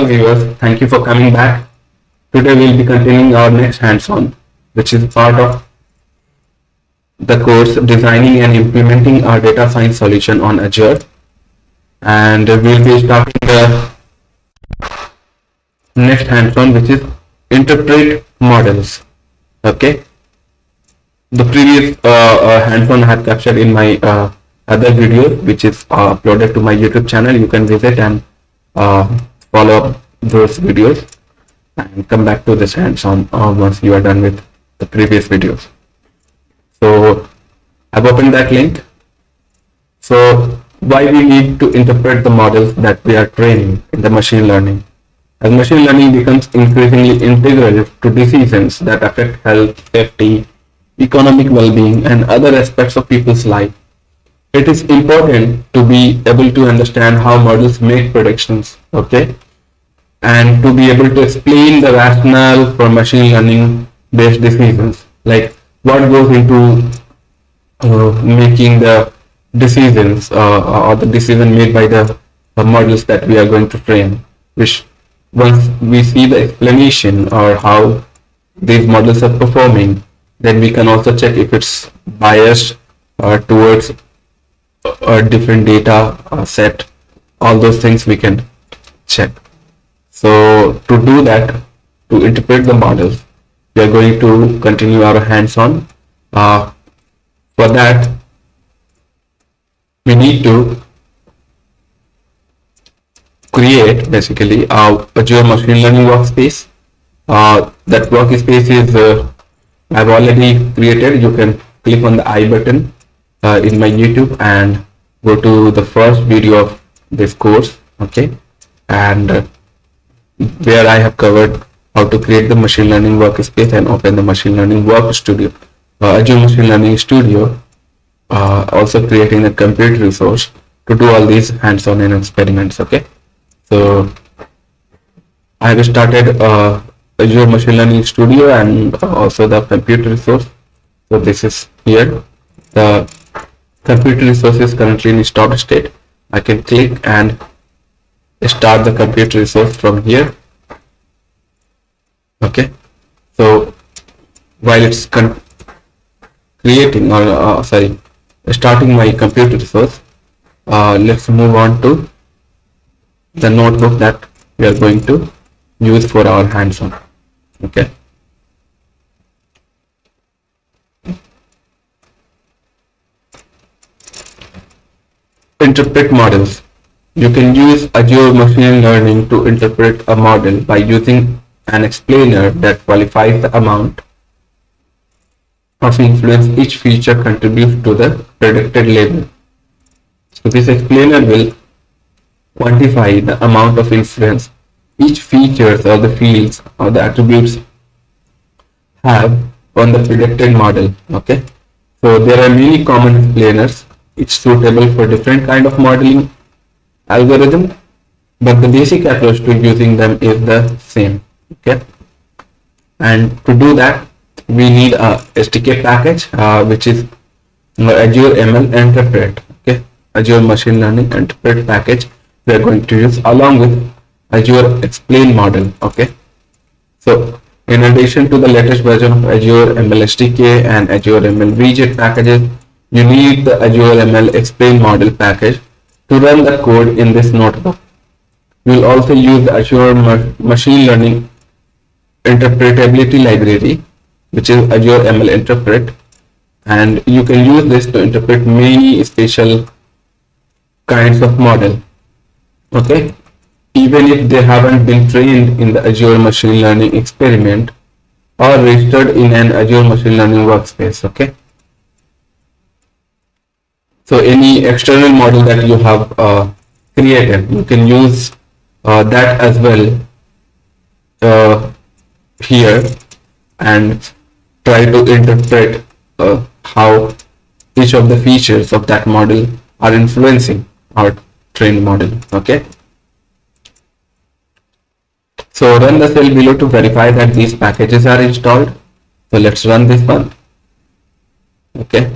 viewers, thank you for coming back. Today we'll be continuing our next hands-on, which is part of the course Designing and Implementing our Data Science Solution on Azure. And we'll be starting the next hands-on, which is Interpret Models. Okay. The previous hands-on I had captured in my other video, which is uploaded to my YouTube channel. You can visit and follow up those videos and come back to this hands-on once you are done with the previous videos. So I've opened that link. So why we need to interpret the models that we are training in the machine learning? As machine learning becomes increasingly integral to decisions that affect health, safety, economic well-being, and other aspects of people's life, it is important to be able to understand how models make predictions, okay, and to be able to explain the rationale for machine learning based decisions, like what goes into making the decisions or the decision made by the models that we are going to train, which once we see the explanation or how these models are performing, then we can also check if it's biased towards a different data set. All those things we can check. So to do that, to interpret the models, we are going to continue our hands-on. For that, we need to create basically our Azure machine learning workspace. That workspace is I've already created. You can click on the I button in my YouTube and go to the first video of this course, okay, and where I have covered how to create the machine learning workspace and open the machine learning work studio, Azure Machine Learning Studio, also creating a compute resource to do all these hands-on and experiments, okay. So I have started Azure Machine Learning Studio and also the compute resource. So this is here. The compute resource is currently in start state. I can click and start the compute resource from here. Okay. So while it's creating or starting my compute resource, let's move on to the notebook that we are going to use for our hands-on. Okay. Interpret models. You can use Azure Machine Learning to interpret a model by using an explainer that qualifies the amount of influence each feature contributes to the predicted label. So this explainer will quantify the amount of influence each features or the fields or the attributes have on the predicted model. Okay. So there are many common explainers, each suitable for different kind of modeling algorithm, but the basic approach to using them is the same. Okay. And to do that, we need a SDK package, which is Azure ML Interpret. Okay. Azure Machine Learning Interpret package we are going to use along with Azure Explain model. Okay. So in addition to the latest version of Azure ML SDK and Azure ML widget packages, you need the Azure ML Explain model package to run the code in this notebook. You will also use the Azure Machine Learning Interpretability library, which is Azure ML Interpret, and you can use this to interpret many special kinds of model. Okay. Even if they haven't been trained in the Azure Machine Learning experiment or registered in an Azure Machine Learning workspace. Okay. So any external model that you have created, you can use that as well here and try to interpret how each of the features of that model are influencing our trained model. Okay. So run the cell below to verify that these packages are installed. So let's run this one. Okay.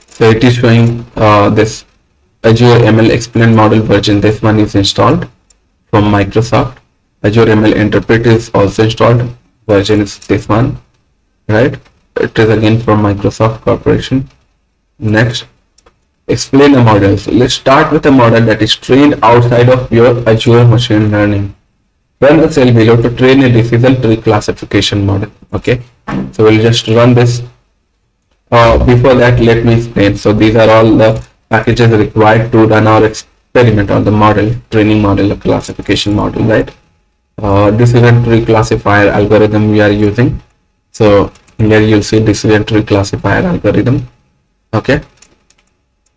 So it is showing this Azure ML Explain model version, this one is installed from Microsoft. Azure ML Interpret is also installed, version is this one, right? It is again from Microsoft Corporation. Next, explain a model. So let's start with a model that is trained outside of your Azure machine learning. Run the cell below to train a decision tree classification model. Okay, so we'll just run this. Before that, let me explain. So these are all the packages required to run our experiment on the model, training model, or classification model, right? Decision tree classifier algorithm we are using. So here you'll see decision tree classifier algorithm. Okay,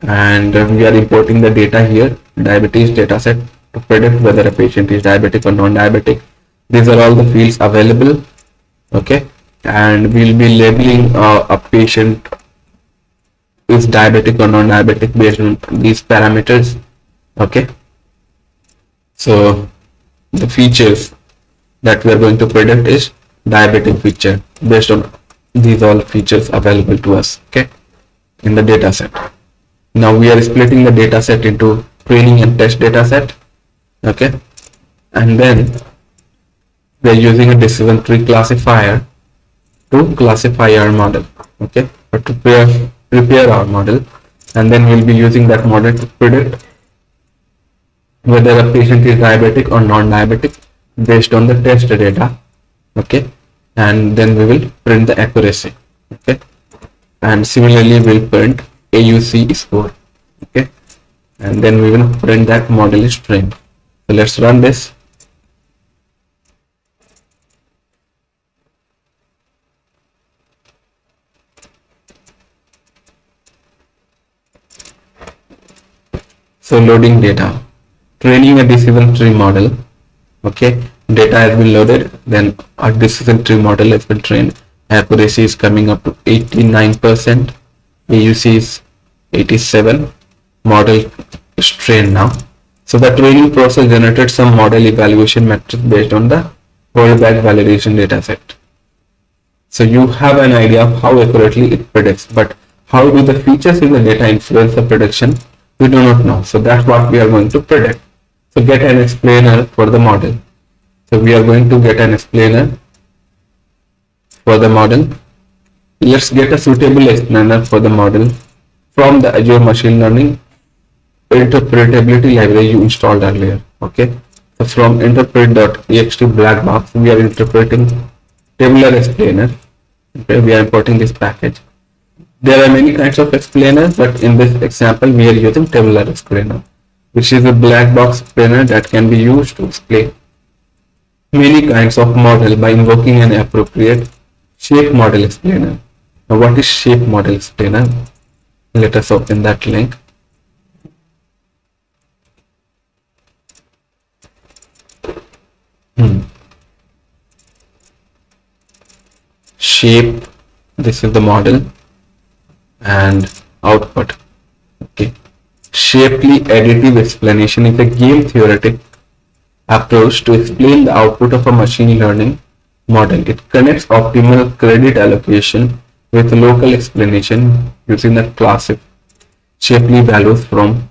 and we are importing the data here, diabetes data set, to predict whether a patient is diabetic or non-diabetic. These are all the fields available. Okay, and we'll be labeling a patient is diabetic or non-diabetic based on these parameters. Okay, so the features that we are going to predict is diabetic feature based on these all features available to us, okay, in the data set. Now we are splitting the data set into training and test data set. Okay, and then we are using a decision tree classifier to classify our model, okay, or to prepare our model, and then we'll be using that model to predict whether a patient is diabetic or non-diabetic based on the test data. Okay, and then we will print the accuracy. Okay, and similarly we'll print AUC score. Okay, and then we will print that model is trained. So let's run this. So loading data, training a decision tree model. Okay, data has been loaded, then our decision tree model has been trained. Accuracy is coming up to 89%, AUC is 87, model is trained now. So the training process generated some model evaluation metrics based on the rollback validation data set. So you have an idea of how accurately it predicts, but how do the features in the data influence the prediction? We do not know. So that's what we are going to predict. So get an explainer for the model. So we are going to get an explainer for the model. Let's get a suitable explainer for the model from the Azure Machine Learning Interpretability library you installed earlier. Okay, so from interpret.ext black box, we are interpreting tabular explainer. Okay, we are importing this package. There are many kinds of explainers, but in this example, we are using tabular explainer, which is a black box explainer that can be used to explain many kinds of model by invoking an appropriate shape model explainer. Now, what is shape model explainer? Let us open that link. Shape, this is the model, and output. Okay, shapely additive explanation is a game theoretic approach to explain the output of a machine learning model. It connects optimal credit allocation with local explanation using the classic shapely values from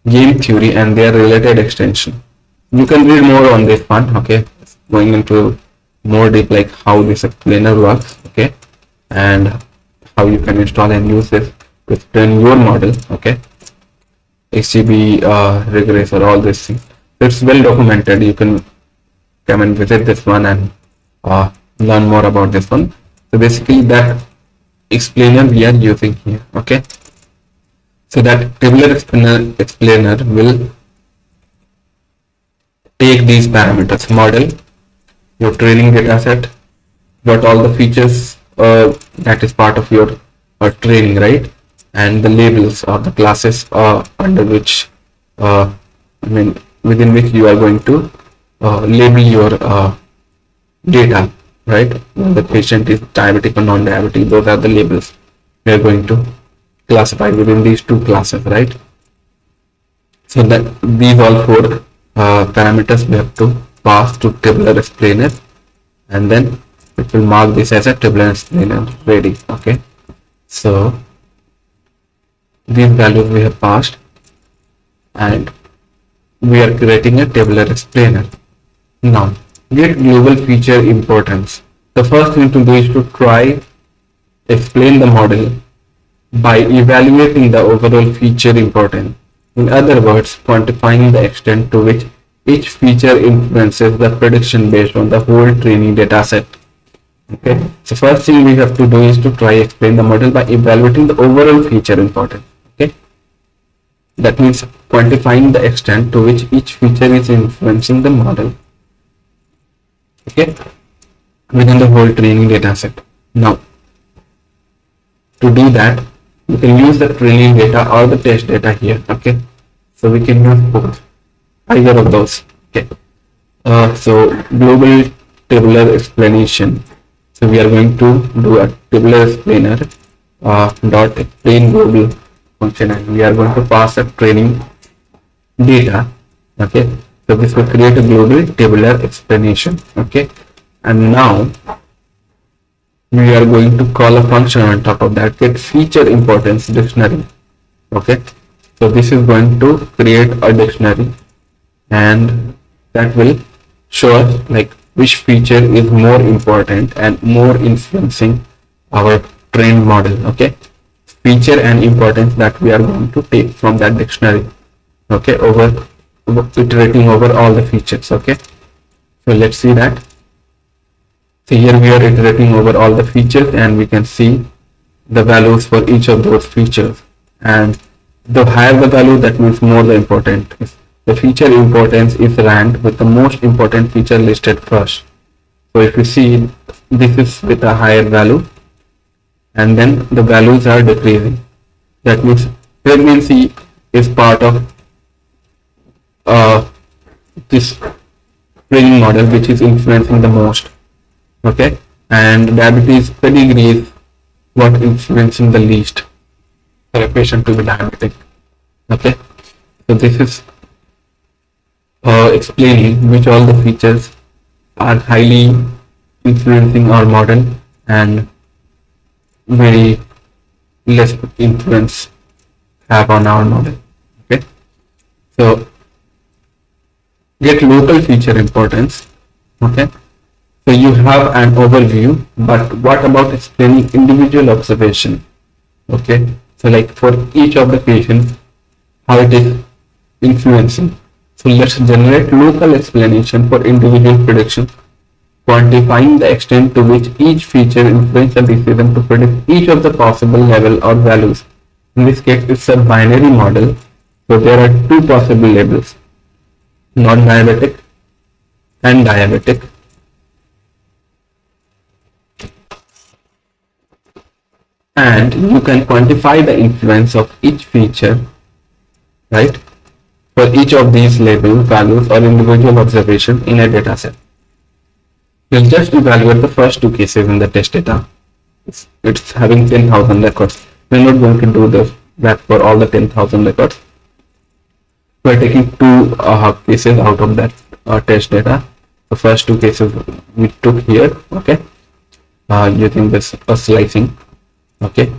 game theory and their related extension. You can read more on this one. Okay, going into more deep, like how this explainer works, okay, and how you can install and use this to train your model. Okay, HCB regressor, all these things. It's well documented. You can come and visit this one and learn more about this one. So basically that explainer we are using here. Okay, so that tabular explainer will take these parameters: model, your training data set, what all the features that is part of your training, right, and the labels or the classes under which within which you are going to label your data, right? The patient is diabetic or non-diabetic, those are the labels we are going to classify within these two classes, right? So that these all four parameters we have to pass to tabular explainer, and then it will mark this as a tabular explainer ready. Okay, so these values we have passed, and we are creating a tabular explainer. Now, get global feature importance. The first thing to do is to try explain the model by evaluating the overall feature importance. In other words, quantifying the extent to which each feature influences the prediction based on the whole training data set. Okay, so first thing we have to do is to try explain the model by evaluating the overall feature importance. Okay, that means quantifying the extent to which each feature is influencing the model. Okay, within the whole training data set. Now, to do that, we can use the training data or the test data here. Okay, so we can use both, either of those. Okay, so global tabular explanation. So we are going to do a tabular explainer dot explain global function, and we are going to pass a training data. Okay, so this will create a global tabular explanation. Okay, and now we are going to call a function on top of that, get feature importance dictionary. Okay, so this is going to create a dictionary, and that will show us like which feature is more important and more influencing our trained model. Okay, feature and importance that we are going to take from that dictionary. Okay, over iterating over all the features. Okay, so let's see that. So here we are iterating over all the features, and we can see the values for each of those features, and the higher the value, that means more the important is. The feature importance is ranked with the most important feature listed first. So if you see, this is with a higher value, and then the values are decreasing. That means pregnancy is part of this training model, which is influencing the most. Okay, and diabetes pedigree is what influencing the least for a patient to be diabetic. Okay, so this is explaining which all the features are highly influencing our model and very less influence have on our model. Okay, so get local feature importance. Okay, so you have an overview, but what about explaining individual observation? Okay, so like for each of the patients, how it is influencing. So let's generate local explanation for individual prediction, quantifying the extent to which each feature influences the decision to predict each of the possible level or values. In this case, it's a binary model, so there are two possible labels, non-diabetic and diabetic. And you can quantify the influence of each feature, right, for each of these label values or individual observation in a data set. We'll just evaluate the first two cases in the test data. It's having 10,000 records. We're not going to do that for all the 10,000 records. We're taking two cases out of that test data. The first two cases we took here, okay, using this slicing. Okay,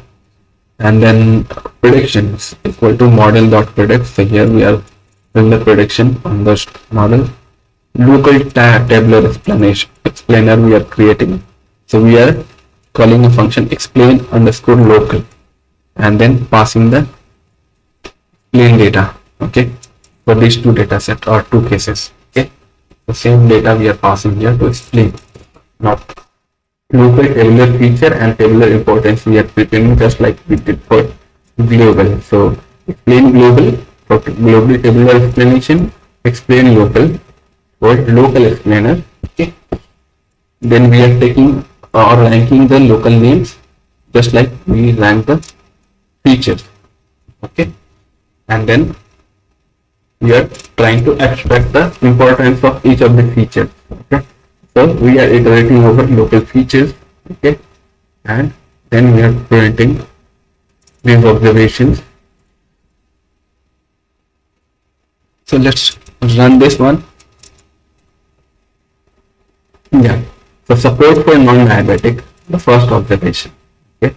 and then predictions equal to model.predict. So here we are doing the prediction on this model. Local tabular explainer we are creating. So we are calling a function explain underscore local, and then passing the explain data. Okay, for these two data set or two cases. Okay, the same data we are passing here to explain. Now, local tabular feature and tabular importance we are preparing just like we did for global. So explain global for global tabular explanation, explain local for local explainer. Okay, then we are taking or ranking the local names just like we rank the features. Okay, and then we are trying to extract the importance of each of the features. Okay, so we are iterating over local features. Okay, and then we are printing these observations. So let's run this one. Yeah, so support for non-diabetic, the first observation. Okay,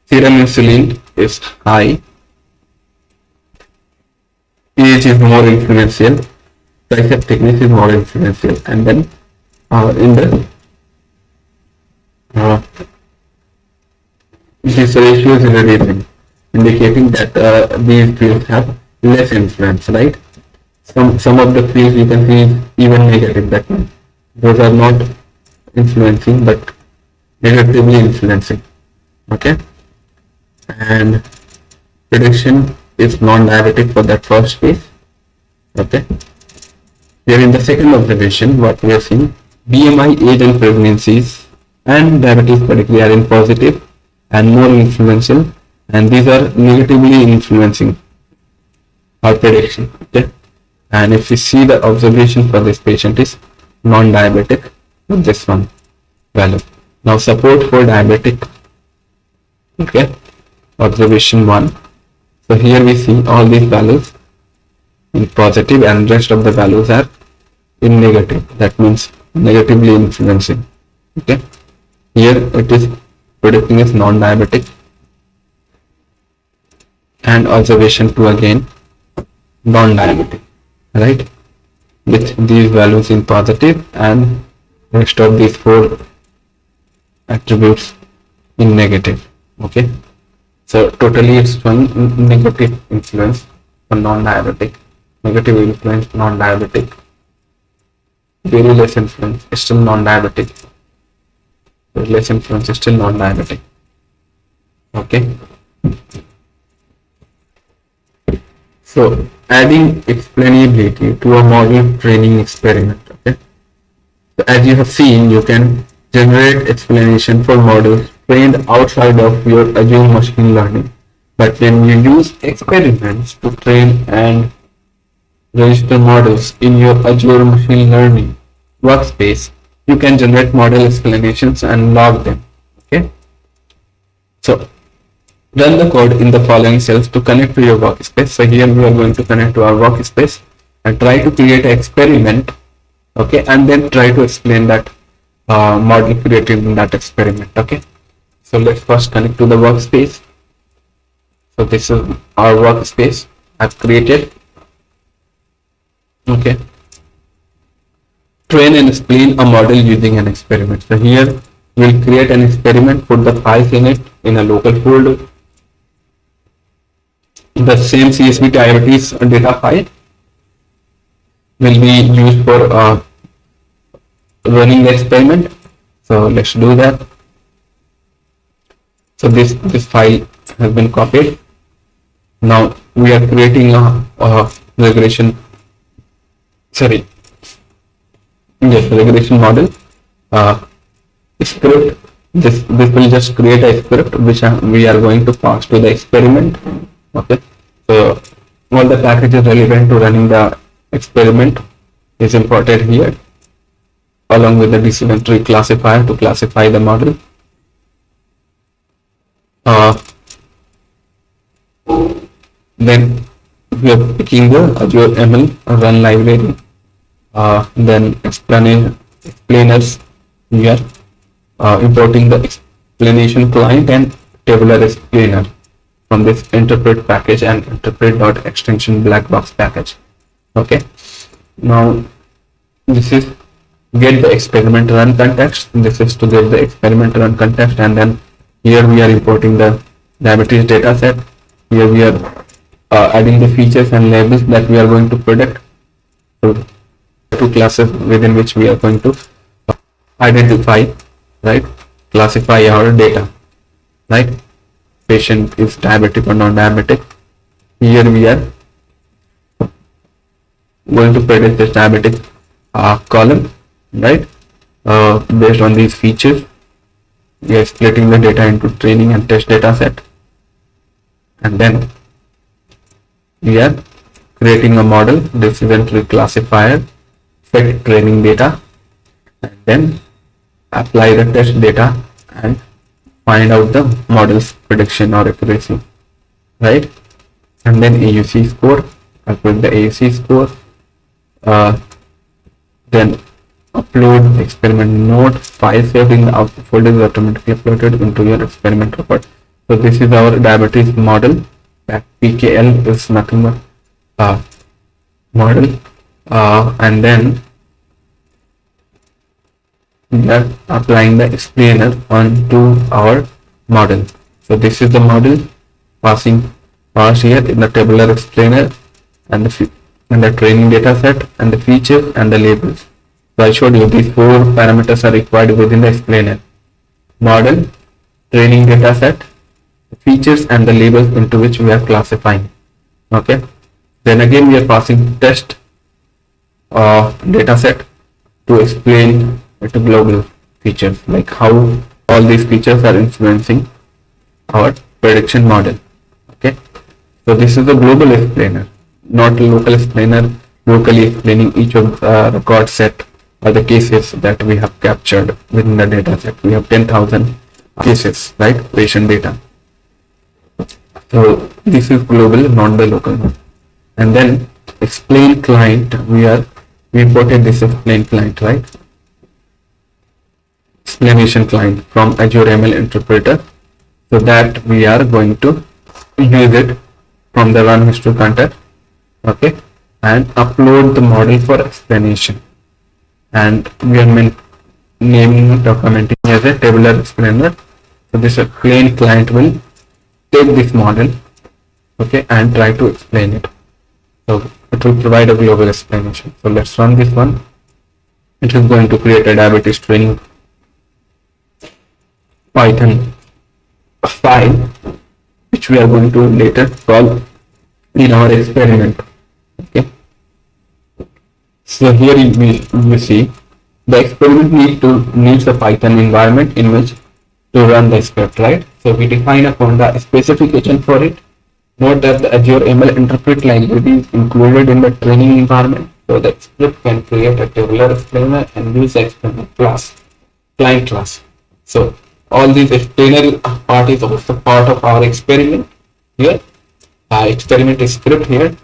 serum insulin is high age is more influential, tricep thickness is more influential, and then in the this ratio is reducing, indicating that these fields have less influence, right? Some of the fields you can see is even negative, that means those are not influencing but negatively influencing. Okay, and prediction is non-diabetic for that first case. Okay, here in the second observation, what we are seeing, BMI, age and pregnancies and diabetes particularly are in positive and more influential, and these are negatively influencing our prediction. Okay, and if we see the observation for this patient is non-diabetic with this one value. Now support for diabetic. Okay, observation 1. So here we see all these values in positive and rest of the values are in negative. That means negatively influencing. Okay, here it is predicting is non-diabetic. And observation 2 again non-diabetic, right, with these values in positive and rest of these 4 attributes in negative. Okay, so totally it's showing negative influence for non-diabetic, negative influence non-diabetic, very less influence still non-diabetic, very less influence still non-diabetic. Okay, so adding explainability to a model training experiment. Okay, so as you have seen, you can generate explanation for models trained outside of your Azure machine learning, but when you use experiments to train and register models in your Azure machine learning workspace, you can generate model explanations and log them. Okay, so run the code in the following cells to connect to your workspace. So here we are going to connect to our workspace and try to create an experiment. Okay, and then try to explain that model created in that experiment. Okay, so let's first connect to the workspace. So this is our workspace I've created. Okay, train and explain a model using an experiment. So here we'll create an experiment, put the files in it in a local folder. The same CSV diabetes data file will be used for running the experiment. So let's do that. So this file has been copied. Now we are creating a regression model script. This will just create a script which we are going to pass to the experiment. Okay, so all the packages relevant to running the experiment is imported here, along with the decision tree classifier to classify the model. Then we are picking the Azure ML run library. Then explainers, we are importing the explanation client and tabular explainer from this interpret package and interpret.extension black box package. Okay, now this is get the experiment run context. This is to get the experiment run context, and then here we are importing the diabetes data set. Here we are adding the features and labels that we are going to predict. So two classes within which we are going to identify, right, classify our data, right, patient is diabetic or non-diabetic. Here we are going to predict this diabetic column, right, based on these features. We are splitting the data into training and test data set, and then we are creating a model, decision tree classifier, fit training data, and then apply the test data and find out the model's prediction or accuracy, right, and then AUC score. I'll put the AUC score, then upload experiment note. File saved in the output folder is automatically uploaded into your experiment report. So this is our diabetes model. That PKL is nothing but model, and then we are applying the explainer onto our model. So this is the model passed here in the tabular explainer, and the training data set, and the features and the labels. So I showed you these four parameters are required within the explainer: model, training data set, features and the labels into which we are classifying. Okay. Then again we are passing test data set to explain to global features, like how all these features are influencing our prediction model. Okay. So this is the global explainer, not a local explainer, locally explaining each of the record set or the cases that we have captured within the data set. We have 10,000 cases, right? Patient data. So this is global, not the local one. And then explain client, we imported this explain client, right? Explanation client from Azure ML interpreter, so that we are going to use it from the run history counter. Okay, and upload the model for explanation, and we are naming documenting as a tabular explainer. So this explain client will take this model, okay, and try to explain it. So it will provide a global explanation. So let's run this one. It is going to create a diabetes training Python file, which we are going to later solve in our experiment. Okay. So here we see the experiment needs a Python environment in which to run the script, right? So we define a conda specification for it. Note that the Azure ML interpret library is included in the training environment, so the script can create a tabular explainer and use the explainer class, client class. So all these explainer part is also part of our experiment here. Experiment script here,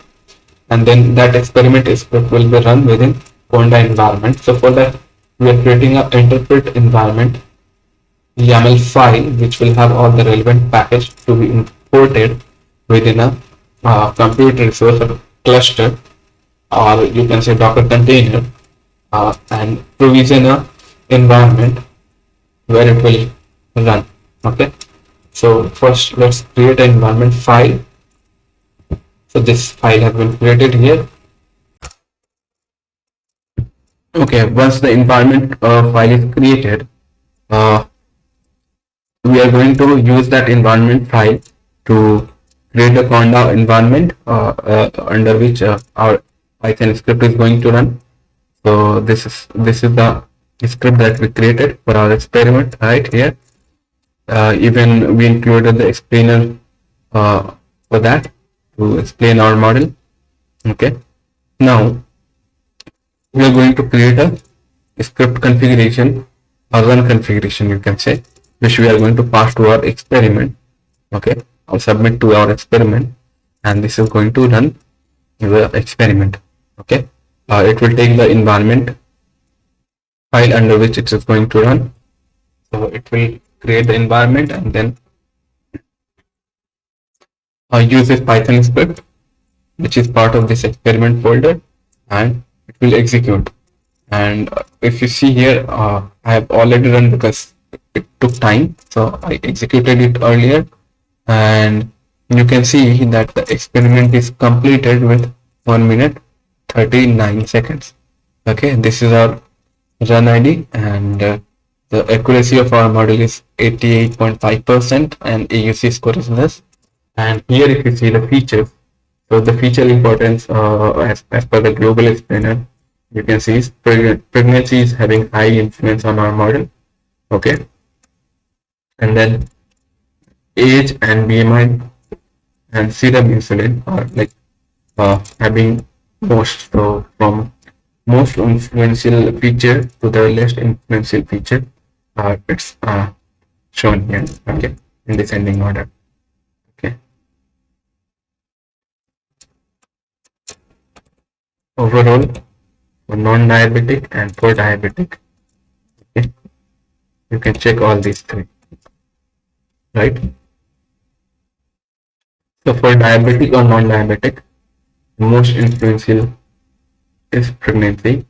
and then that experiment script will be run within Conda environment. So for that, we are creating an interpret environment YAML file, which will have all the relevant package to be imported within a compute resource or cluster, or you can say Docker container, and provision a environment where it will run. Okay. So first, let's create an environment file. So this file has been created here. Okay, once the environment file is created, we are going to use that environment file to create a Conda environment under which our Python script is going to run. So this is the script that we created for our experiment right here. Even we included the explainer for that to explain our model. Okay. Now we are going to create a script configuration or run configuration, you can say, which we are going to pass to our experiment. Okay, or submit to our experiment, and this is going to run the experiment. Okay, it will take the environment file under which it is going to run. So it will create the environment and then use this Python script, which is part of this experiment folder, and it will execute. And if you see here, I have already run because it took time, so I executed it earlier, and you can see that the experiment is completed with 1 minute 39 seconds. Okay, this is our run ID, and the accuracy of our model is 88.5%, and AUC score is less. And here if you see the features, so the feature importance as per the global explainer, you can see pregnancy is having high influence on our model. Okay, and then age and BMI and serum insulin are like having most. So from most influential feature to the least influential feature, it's shown here. Okay, in descending order. Okay. Overall, for non-diabetic and for diabetic, okay, you can check all these three, right? So for diabetic or non-diabetic, most influential is pregnancy,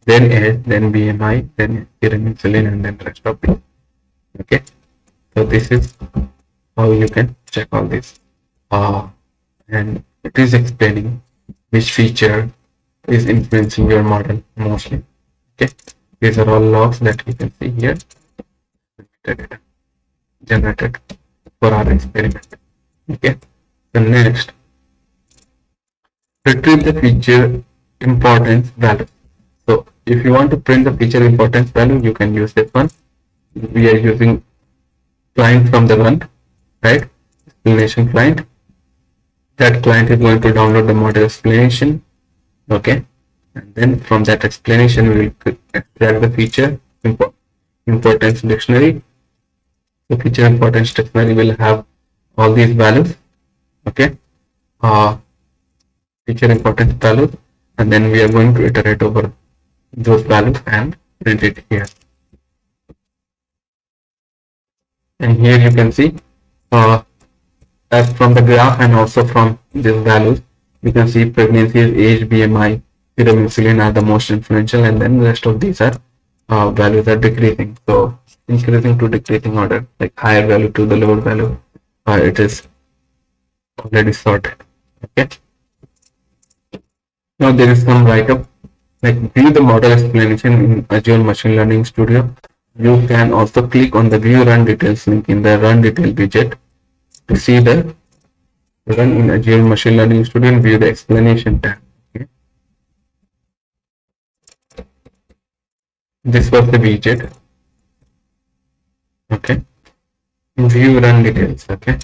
then age, then BMI, then serum insulin, and then rest of it. Okay, so this is how you can check all this. And it is explaining which feature is influencing your model mostly. Okay, these are all logs that you can see here generated for our experiment. Okay, so next, retrieve the feature importance value. So if you want to print the feature importance value, you can use this one. We are using client from the run, right? Explanation client. That client is going to download the model explanation. Okay, and then from that explanation, we will extract the feature importance dictionary. The feature importance dictionary will have all these values. Okay, feature importance values, and then we are going to iterate over those values and print it here. And here you can see, as from the graph and also from these values, you can see pregnancy, age, BMI, serum insulin are the most influential, and then the rest of these are values are decreasing. So increasing to decreasing order, like higher value to the lower value, it is already sorted. Okay. Now there is some write-up, like view the model explanation in Azure Machine Learning Studio. You can also click on the view run details link in the run detail widget to see the run in Azure Machine Learning Studio and view the explanation tab. Okay. This was the widget. Okay. View run details. Okay.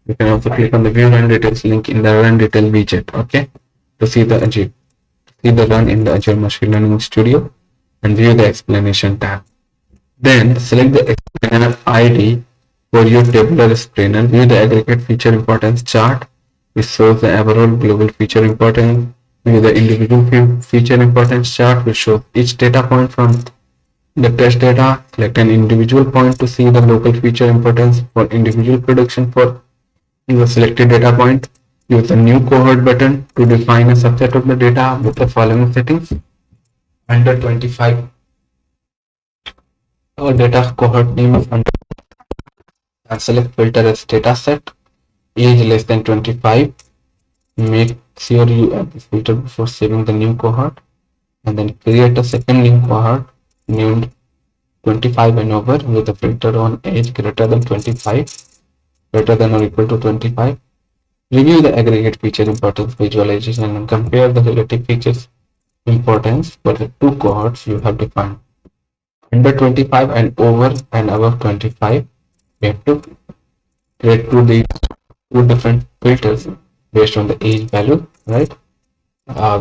You can also click on the view run details link in the run detail widget. Okay. To see the Azure, see the run in the Azure Machine Learning Studio and view the explanation tab. Then select the explainer ID for your tabular explainer. View the aggregate feature importance chart, which shows the overall global feature importance. View the individual feature importance chart, which shows each data point from the test data. Select an individual point to see the local feature importance for individual prediction for your selected data point. Use the new cohort button to define a subset of the data with the following settings. Under 25, our data cohort name is under, and select filter as data set. Age less than 25. Make sure you add this filter before saving the new cohort, and then create a second new cohort named 25 and over with a filter on age greater than 25, greater than or equal to 25. Review the aggregate feature importance visualization and compare the relative features importance for the two cohorts you have defined. Under 25 and over and above 25, we have to create two different filters based on the age value, right,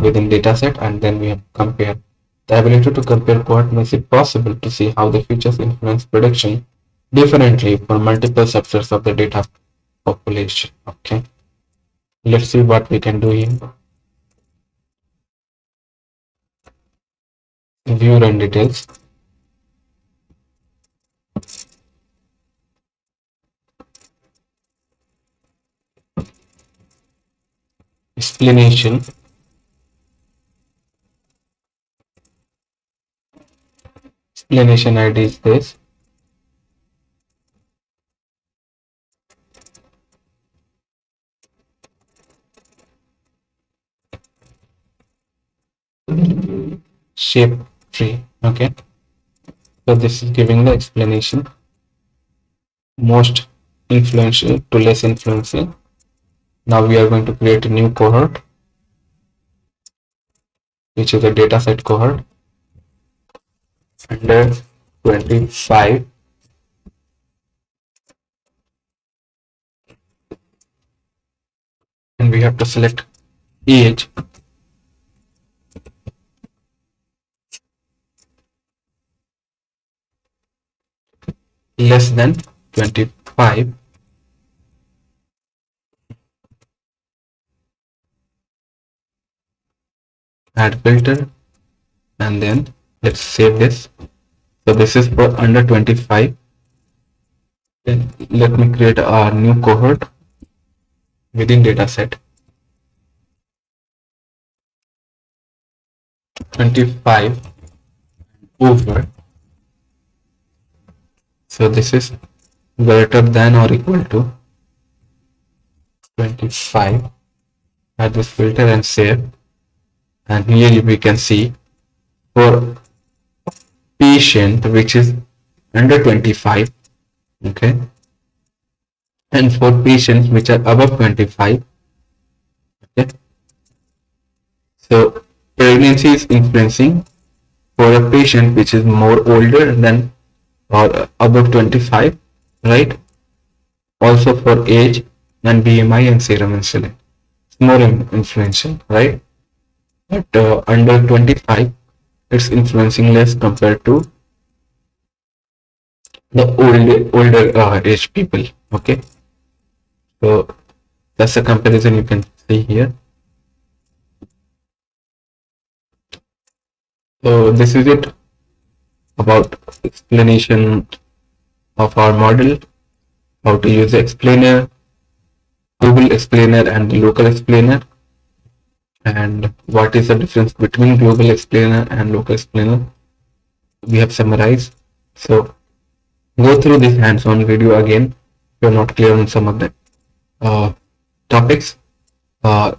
within dataset, and then we have compare. The ability to compare cohort makes it possible to see how the features influence prediction differently for multiple subsets of the data population. Okay, let's see what we can do here. View run details. Explanation. Explanation ID is this. Shape tree. Okay, so this is giving the explanation, most influential to less influential. Now we are going to create a new cohort, which is a dataset cohort under 25, and we have to select age less than 25, add filter, and then let's save this. So this is for under 25. Then let me create a new cohort within dataset. 25 over, so this is greater than or equal to 25. Add this filter and save, and here we can see for patient which is under 25, okay, and for patients which are above 25, okay, so pregnancy is influencing for a patient which is more older than or above 25, right? Also for age and BMI and serum insulin, it's more influential, right? But under 25, it's influencing less compared to the older age people, okay? So that's a comparison you can see here. So this is it about explanation of our model, how to use the explainer, global explainer and the local explainer, and what is the difference between global explainer and local explainer. We have summarized. So go through this hands-on video again if you're not clear on some of the topics. I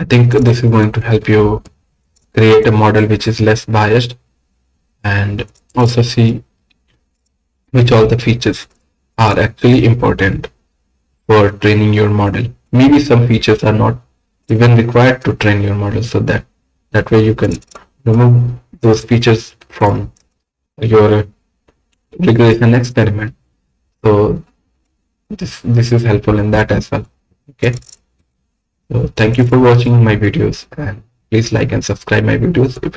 think this is going to help you create a model which is less biased, and also see which all the features are actually important for training your model. Maybe some features are not even required to train your model, so that way you can remove those features from your regression experiment. So this is helpful in that as well. Okay, so thank you for watching my videos, and please like and subscribe my videos if